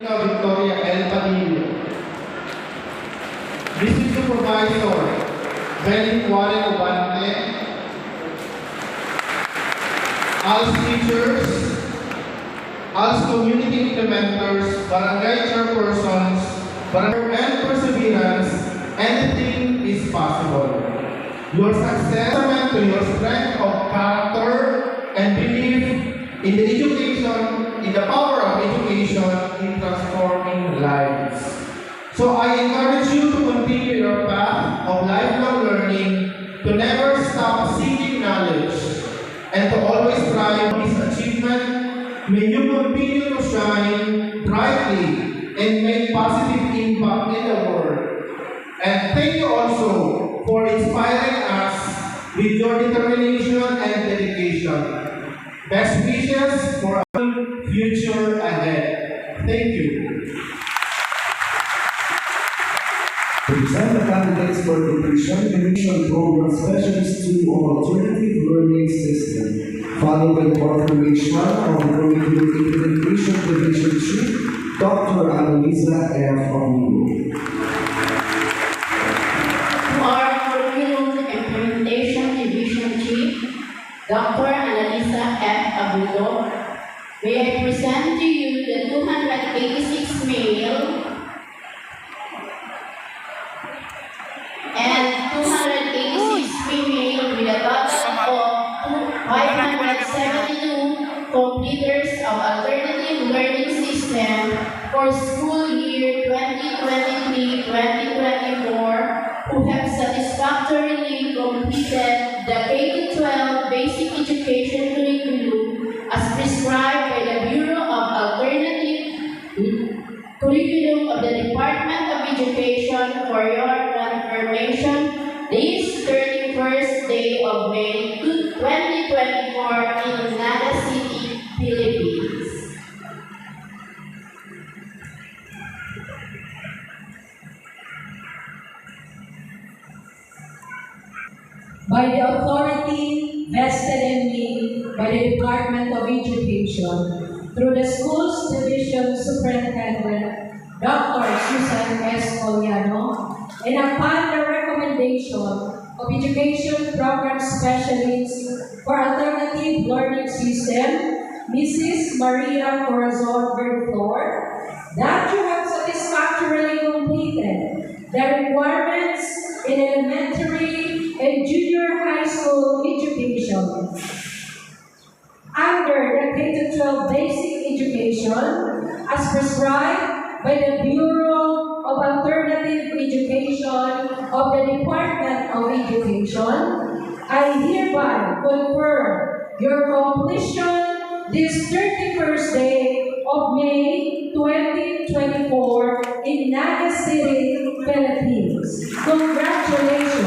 Victoria L. Padillo. District Supervisor, Benny Warren Ubante. ALS teachers, ALS community implementers, barangay chairpersons, and perseverance, anything is possible. Your success is to your strength of character and belief in the education, in the power of education in transforming lives. So I encourage you to continue your path of lifelong learning, to never stop seeking knowledge, and to always strive for this achievement. May you continue to shine brightly and make positive impact in the world. And thank you also for inspiring us with your determination and dedication. Best wishes for a future ahead. Thank you. To present the candidates for completion, Commission Program Specialist 2 of Alternative Learning System, followed by the proclamation of the Curriculum Implementation Division Chief, Dr. Annalisa F. Amigo. To our Curriculum Implementation Division Chief, Dr. Annalisa F. Abudo, may I present to you the 286 male and 286 female with a total of 572 completers of alternative learning system for school year 2023-2024 who have satisfactorily completed the K-12 basic education curriculum as prescribed by the Bureau of Alternative Curriculum of the Department of Education for your confirmation this 31st day of May 2024 in Naga City, Philippines. By the authority vested in me by the Department of Education, through the Schools Division Superintendent, Dr. Susan S. Coliano, and upon the recommendation of Education Program Specialist for Alternative Learning System, Mrs. Maria Corazon Berthlor, that you have satisfactorily completed the requirements in elementary and junior high school education under the K-12 basic education as prescribed by the Bureau of Alternative Education of the Department of Education. I hereby confirm your completion this 31st day of May 2024 in Naga City, Philippines. Congratulations.